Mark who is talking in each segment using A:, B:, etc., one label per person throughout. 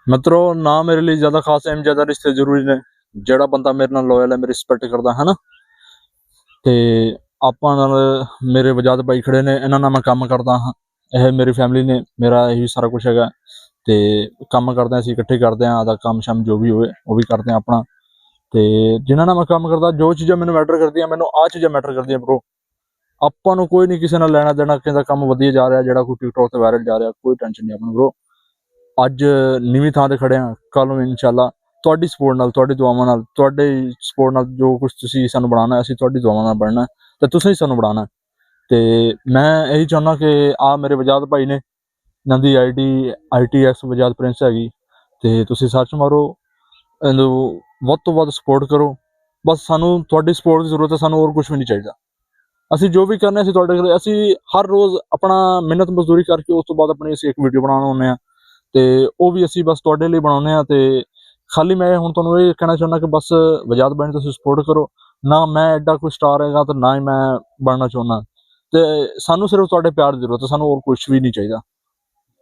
A: ਮਿੱਤਰੋ ਨਾ ਮੇਰੇ ਲਈ ਜ਼ਿਆਦਾ ਖਾਸ ਐਮ ਜ਼ਿਆਦਾ ਰਿਸ਼ਤੇ ਜ਼ਰੂਰੀ ਨੇ। ਜਿਹੜਾ ਬੰਦਾ ਮੇਰੇ ਨਾਲ ਲੋਇਲ ਹੈ, ਮੇਰੀ ਰਿਸਪੈਕਟ ਕਰਦਾ ਹੈ ਨਾ, ਤੇ ਆਪਾਂ ਨਾਲ ਮੇਰੇ ਵਜਾਦ ਬਾਈ ਖੜੇ ਨੇ, ਇਹਨਾਂ ਨਾਲ ਮੈਂ ਕੰਮ ਕਰਦਾ ਹਾਂ। ਇਹ ਮੇਰੀ ਫੈਮਿਲੀ ਨੇ, ਮੇਰਾ ਇਹੀ ਸਾਰਾ ਕੁਝ ਹੈਗਾ। ਤੇ ਕੰਮ ਕਰਦੇ ਅਸੀਂ ਇਕੱਠੇ ਕਰਦੇ ਹਾਂ, ਆਦਾ ਕੰਮ ਸ਼ਾਮ ਜੋ ਵੀ ਹੋਵੇ ਉਹ ਵੀ ਕਰਦੇ ਹਾਂ ਆਪਣਾ। ਤੇ ਜਿਨ੍ਹਾਂ ਨਾਲ ਮੈਂ ਕੰਮ ਕਰਦਾ, ਜੋ ਚੀਜ਼ਾਂ ਮੈਨੂੰ ਮੈਟਰ ਕਰਦੀਆਂ, ਮੈਨੂੰ ਆਹ ਚੀਜ਼ਾਂ ਮੈਟਰ ਕਰਦੀਆਂ ਬ్రో। ਆਪਾਂ ਨੂੰ ਕੋਈ ਨਹੀਂ ਕਿਸੇ ਨਾਲ ਲੈਣਾ ਦੇਣਾ, ਕਿਸੇ ਦਾ ਕੰਮ ਵਧੀਆ ਜਾ ਰਿਹਾ, ਜਿਹੜਾ ਕੋਈ ਟਿਕਟੌਕ ਤੇ ਵਾਇਰਲ ਜਾ ਰਿਹਾ, ਕੋਈ ਟੈਨਸ਼ਨ ਨਹੀਂ ਆਪਾਂ ਨੂੰ ਬ్రో। ਅੱਜ ਨੀਵੀਂ ਥਾਂ ਤੇ ਖੜੇ ਹਾਂ, ਕੱਲ ਨੂੰ ਇਨਸ਼ਾਅੱਲਾ ਤੁਹਾਡੀ ਸਪੋਰਟ ਨਾਲ, ਤੁਹਾਡੀ ਦੁਆਵਾਂ ਨਾਲ, ਤੁਹਾਡੇ ਸਪੋਰਟ ਨਾਲ ਜੋ ਕੁਝ ਤੁਸੀਂ ਸਾਨੂੰ ਬਣਾਉਣਾ, ਅਸੀਂ ਤੁਹਾਡੀ ਦੁਆਵਾਂ ਨਾਲ ਬਣਨਾ ਤੇ ਤੁਸੀਂ ਸਾਨੂੰ ਬਣਾਉਣਾ। ਤੇ ਮੈਂ ਇਹੀ ਚਾਹੁੰਦਾ ਕਿ ਆ ਮੇਰੇ ਵਜਾਦ ਭਾਈ ਨੇ, ਇਹਨਾਂ ਦੀ ਆਈਡੀ ITX ਵਜਾਦ ਪ੍ਰਿੰਸ ਹੈਗੀ, ਤੇ ਤੁਸੀਂ ਸਰਚ ਮਾਰੋ, ਇਹਨੂੰ ਵੱਧ ਤੋਂ ਵੱਧ ਸਪੋਰਟ ਕਰੋ। ਬਸ ਸਾਨੂੰ ਤੁਹਾਡੀ ਸਪੋਰਟ ਦੀ ਜ਼ਰੂਰਤ ਹੈ, ਸਾਨੂੰ ਹੋਰ ਕੁਝ ਵੀ ਨਹੀਂ ਚਾਹੀਦਾ। ਅਸੀਂ ਜੋ ਵੀ ਕਰਨਾ ਅਸੀਂ ਤੁਹਾਡੇ ਕੋਲ, ਅਸੀਂ ਹਰ ਰੋਜ਼ ਆਪਣਾ ਮਿਹਨਤ ਮਜ਼ਦੂਰੀ ਕਰਕੇ ਉਸ ਤੋਂ ਬਾਅਦ ਆਪਣੀ ਅਸੀਂ ਇੱਕ ਵੀਡੀਓ ਬਣਾਉਣਾ ਹੁੰਦੇ ਹਾਂ, ਤੇ ਉਹ ਵੀ ਅਸੀਂ ਬਸ ਤੁਹਾਡੇ ਲਈ ਬਣਾਉਂਦੇ ਹਾਂ। ਤੇ ਖਾਲੀ ਮੈਂ ਹੁਣ ਤੁਹਾਨੂੰ ਇਹ ਕਹਿਣਾ ਚਾਹੁੰਦਾ ਕਿ ਬਸ ਵਜਾਦ ਬਾਈ ਨੂੰ ਤੁਸੀਂ ਸਪੋਰਟ ਕਰੋ। ਨਾ ਮੈਂ ਐਡਾ ਕੋਈ ਸਟਾਰ ਹੈਗਾ ਤੇ ਨਾ ਹੀ ਮੈਂ ਬਣਨਾ ਚਾਹੁੰਦਾ, ਤੇ ਸਾਨੂੰ ਸਿਰਫ ਤੁਹਾਡੇ ਪਿਆਰ ਦੀ ਜ਼ਰੂਰਤ ਹੈ, ਸਾਨੂੰ ਹੋਰ ਕੁਝ ਵੀ ਨਹੀਂ ਚਾਹੀਦਾ।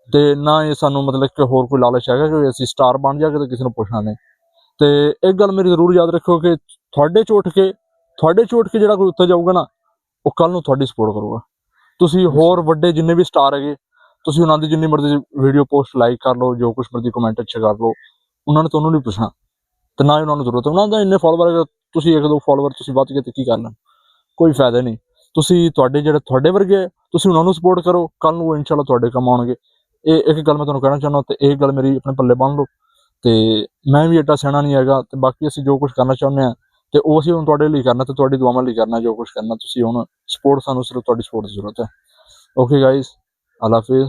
A: ਤੇ ਨਾ ਹੀ ਸਾਨੂੰ ਮਤਲਬ ਕਿ ਹੋਰ ਕੋਈ ਲਾਲਚ ਹੈਗਾ ਕਿ ਅਸੀਂ ਸਟਾਰ ਬਣ ਜਾਗੇ ਤੇ ਕਿਸੇ ਨੂੰ ਪੁੱਛਣਾ ਨਹੀਂ। ਤੇ ਇੱਕ ਗੱਲ ਮੇਰੀ ਜ਼ਰੂਰ ਯਾਦ ਰੱਖੋ ਕਿ ਤੁਹਾਡੇ ਚੋਂ ਉੱਠ ਕੇ ਜਿਹੜਾ ਕੋਈ ਉੱਤੇ ਜਾਊਗਾ ਨਾ, ਉਹ ਕੱਲ ਨੂੰ ਤੁਹਾਡੀ ਸਪੋਰਟ ਕਰੂਗਾ। ਤੁਸੀਂ ਹੋਰ ਵੱਡੇ ਜਿੰਨੇ ਵੀ ਸਟਾਰ ਹੈਗੇ, ਤੁਸੀਂ ਉਹਨਾਂ ਦੀ ਜਿੰਨੀ ਮਰਜ਼ੀ ਵੀਡੀਓ ਪੋਸਟ ਲਾਈਕ ਕਰ ਲਓ, ਜੋ ਕੁਛ ਮਰਜ਼ੀ ਕਮੈਂਟ ਅੱਛਾ ਕਰ ਲਓ, ਉਹਨਾਂ ਨੇ ਤੁਹਾਨੂੰ ਨਹੀਂ ਪੁੱਛਣਾ ਤੇ ਨਾ ਹੀ ਉਹਨਾਂ ਨੂੰ ਜ਼ਰੂਰਤ ਹੈ। ਉਹਨਾਂ ਦਾ ਇੰਨੇ ਫੋਲੋਵਰ ਹੈਗੇ, ਤੁਸੀਂ ਇੱਕ ਦੋ ਫੋਲੋਵਰ ਤੁਸੀਂ ਵੱਧ ਗਏ ਤੇ ਕੀ ਕਰਨਾ, ਕੋਈ ਫਾਇਦਾ ਨਹੀਂ। ਤੁਸੀਂ ਜਿਹੜੇ ਤੁਹਾਡੇ ਵਰਗੇ, ਤੁਸੀਂ ਉਹਨਾਂ ਨੂੰ ਸਪੋਰਟ ਕਰੋ, ਕੱਲ ਨੂੰ ਇਨਸ਼ਾਅੱਲਾ ਤੁਹਾਡੇ ਕੰਮ ਆਉਣਗੇ। ਇਹ ਇੱਕ ਗੱਲ ਮੈਂ ਤੁਹਾਨੂੰ ਕਹਿਣਾ ਚਾਹੁੰਦਾ, ਤੇ ਇਹ ਗੱਲ ਮੇਰੀ ਆਪਣੇ ਪੱਲੇ ਬੰਨ੍ਹ ਲਓ। ਤੇ ਮੈਂ ਵੀ ਐਡਾ ਸਿਆਣਾ ਨਹੀਂ ਹੈਗਾ, ਤੇ ਬਾਕੀ ਅਸੀਂ ਜੋ ਕੁਝ ਕਰਨਾ ਚਾਹੁੰਦੇ ਹਾਂ ਤੇ ਉਹ ਅਸੀਂ ਹੁਣ ਤੁਹਾਡੇ ਲਈ ਕਰਨਾ, ਤੇ ਤੁਹਾਡੀ ਦੁਆਵਾਂ ਲਈ ਕਰਨਾ। ਜੋ ਕੁਝ ਕਰਨਾ ਤੁਸੀਂ ਹੁਣ ਸਪੋਰਟ, ਸਾਨੂੰ ਸਿਰਫ ਤੁਹਾਡੀ ਸਪੋਰਟ ਦੀ ਜ਼ਰੂਰਤ ਹੈ। ਓਕੇ ਗਾइस, ਅੱਲਾ ਹਾਫਿਜ਼।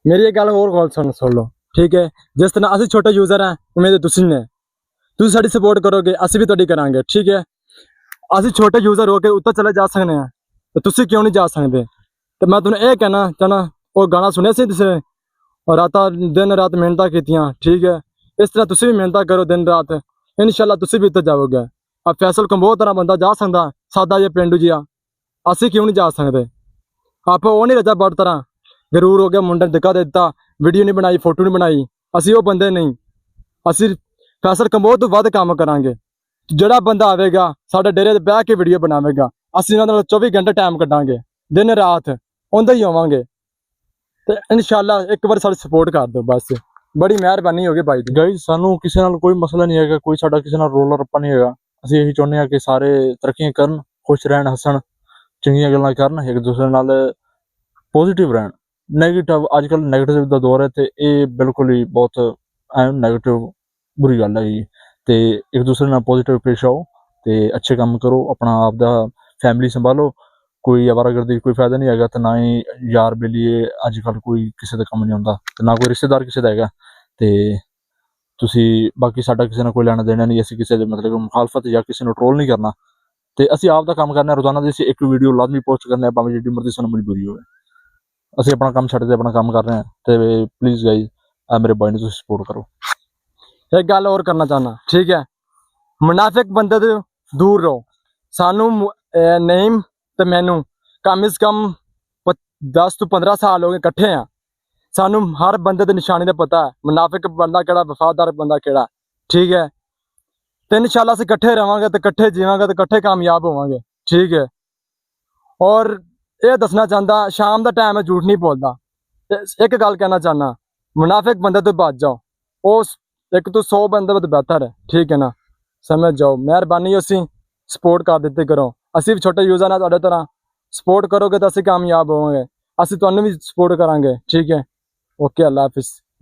B: मेरी एक गल होर गल सुन लो, ठीक है। जिस तरह असं छोटे यूजर हैं, उम्मीद तुसी ने तुसी साडी सपोर्ट करोगे, असं भी तुहाडी करांगे, ठीक है। असं छोटे यूजर हो के उत्तर चले जा सकते हैं, तो तुसी क्यों नहीं जा सकते? तो मैं तुहानू ये कहना चाहना, वो गाना सुने सी तुसें, और दिन रात मेहनत कीतियां, ठीक है। इस तरह तुसी भी मेहनत करो दिन रात, इंशाअल्लाह तुसी भी उत्तर जाओगे। अब फैसल को बहुत तरह बंदा जा सकता, सादा या पेंडू जिहा, असं क्यों नहीं जा सकते? आप वो नहीं रजा बड़ तरह गरूर हो गया, मुंडे धक्का दे दिता, वीडियो नहीं बनाई, फोटो नहीं बनाई। असी वो बंदे नहीं, असी फैसल कंबोह तो वध काम करांगे। ਜਿਹੜਾ ਬੰਦਾ ਆਵੇਗਾ ਸਾਡੇ ਡੇਰੇ ਤੇ ਬਹਿ ਕੇ ਵੀਡੀਓ ਬਣਾਵੇਗਾ, ਅਸੀਂ ਉਹਨਾਂ ਨਾਲ 24 ਘੰਟੇ ਟਾਈਮ ਕੱਢਾਂਗੇ, ਦਿਨ ਰਾਤ ਉਹਦਾ ਹੀ ਹੋਵਾਂਗੇ। ਤੇ ਇਨਸ਼ਾਅੱਲਾ ਇੱਕ ਵਾਰ ਸਾਡੀ ਸਪੋਰਟ ਕਰ ਦਿਓ, ਬਸ ਬੜੀ ਮਿਹਰਬਾਨੀ ਹੋਗੀ ਬਾਈ ਦੀ।
A: ਗਾइस ਸਾਨੂੰ ਕਿਸੇ ਨਾਲ ਕੋਈ ਮਸਲਾ ਨਹੀਂ ਹੈਗਾ, ਕੋਈ ਸਾਡਾ ਕਿਸੇ ਨਾਲ ਰੋਲ ਰੱਪਾ ਨਹੀਂ ਹੈਗਾ। ਅਸੀਂ ਇਹੀ ਚਾਹੁੰਦੇ ਹਾਂ ਕਿ ਸਾਰੇ ਤਰੱਕੀਆਂ ਕਰਨ, ਖੁਸ਼ ਰਹਿਣ, ਹੱਸਣ, ਚੰਗੀਆਂ ਗੱਲਾਂ ਕਰਨ, ਇੱਕ ਦੂਸਰੇ ਨਾਲ ਪੋਜ਼ਿਟਿਵ ਰਹਿਣ। ਨੈਗੇਟਿਵ ਅੱਜ ਕੱਲ੍ਹ ਨੈਗੇਟਿਵ ਦਾ ਦੌਰ ਹੈ, ਤੇ ਇਹ ਬਿਲਕੁਲ ਹੀ ਬਹੁਤ ਨੈਗੇਟਿਵ ਬੁਰੀ ਗੱਲ ਹੈਗੀ। ਤੇ ਇੱਕ ਦੂਸਰੇ ਨਾਲ ਪੋਜ਼ਿਟਿਵ ਪੇਸ਼ ਆਓ ਤੇ ਅੱਛੇ ਕੰਮ ਕਰੋ, ਆਪਣਾ ਆਪ ਦਾ ਫੈਮਿਲੀ ਸੰਭਾਲੋ। ਕੋਈ ਅਵਾਰਾਗਰਦੀ ਕੋਈ ਫਾਇਦਾ ਨਹੀਂ ਹੈਗਾ, ਤੇ ਨਾ ਹੀ ਯਾਰ ਬੇਲੀਏ ਅੱਜ ਕੱਲ੍ਹ ਕੋਈ ਕਿਸੇ ਦਾ ਕੰਮ ਨਹੀਂ ਆਉਂਦਾ, ਤੇ ਨਾ ਕੋਈ ਰਿਸ਼ਤੇਦਾਰ ਕਿਸੇ ਦਾ ਹੈਗਾ। ਤੇ ਤੁਸੀਂ ਬਾਕੀ ਸਾਡਾ ਕਿਸੇ ਨਾਲ ਕੋਈ ਲੈਣਾ ਦੇਣਾ ਨਹੀਂ, ਅਸੀਂ ਕਿਸੇ ਦੇ ਮਤਲਬ ਮੁਖਾਲਫਤ ਜਾਂ ਕਿਸੇ ਨੂੰ ਟਰੋਲ ਨਹੀਂ ਕਰਨਾ, ਤੇ ਅਸੀਂ ਆਪ ਦਾ ਕੰਮ ਕਰਨਾ। ਰੋਜ਼ਾਨਾ ਦੀ ਅਸੀਂ ਇੱਕ ਵੀਡੀਓ ਲਾਜ਼ਮੀ ਪੋਸਟ ਕਰਨਾ, ਭਾਵੇਂ ਜਿੱਡੀ ਮਰਜ਼ੀ ਸਾਨੂੰ ਮਜਬੂਰੀ ਹੋਵੇ। ਅਸੀਂ ਆਪਣਾ ਕੰਮ ਛੱਡ ਕੇ ਆਪਣਾ ਕੰਮ ਕਰ ਰਹੇ ਹਾਂ, ਤੇ ਪਲੀਜ਼ ਗਾइस ਮੇਰੇ ਬਾਈ ਨੂੰ ਤੁਸੀਂ ਸਪੋਰਟ ਕਰੋ।
B: एक गल और करना चाहना, ठीक है। मुनाफिक बंदे तो दूर रहो। सानू नईम ते मैनू कम से कम 10 तो 15 साल हो गए इकट्ठे हैं, सानू हर बंदे दी निशानी दा पता है, मुनाफिक बंदा केड़ा, वफादार बंदा केड़ा, ठीक है। तो इंशाअल्लाह असीं इकट्ठे रहांगे, तो इकट्ठे जीवांगे, तो इकट्ठे कामयाब होवांगे, ठीक है। और ये दसना चाहता, शाम का टाइम है, झूठ नहीं बोलता। एक गल कहना चाहना, मुनाफिक बंदे तो बच जाओ, उस एक तो 100 बंदे तो बेहतर है, ठीक है ना। समझ जाओ, मेहरबानी असी सपोर्ट कर देते करो। असी भी छोटे यूजर हैं, तुहाडे तरह सपोर्ट करोगे तो असी कामयाब होवांगे, असी तुहानू भी सपोर्ट करांगे, ठीक है। ओके, अल्लाह हाफिज़।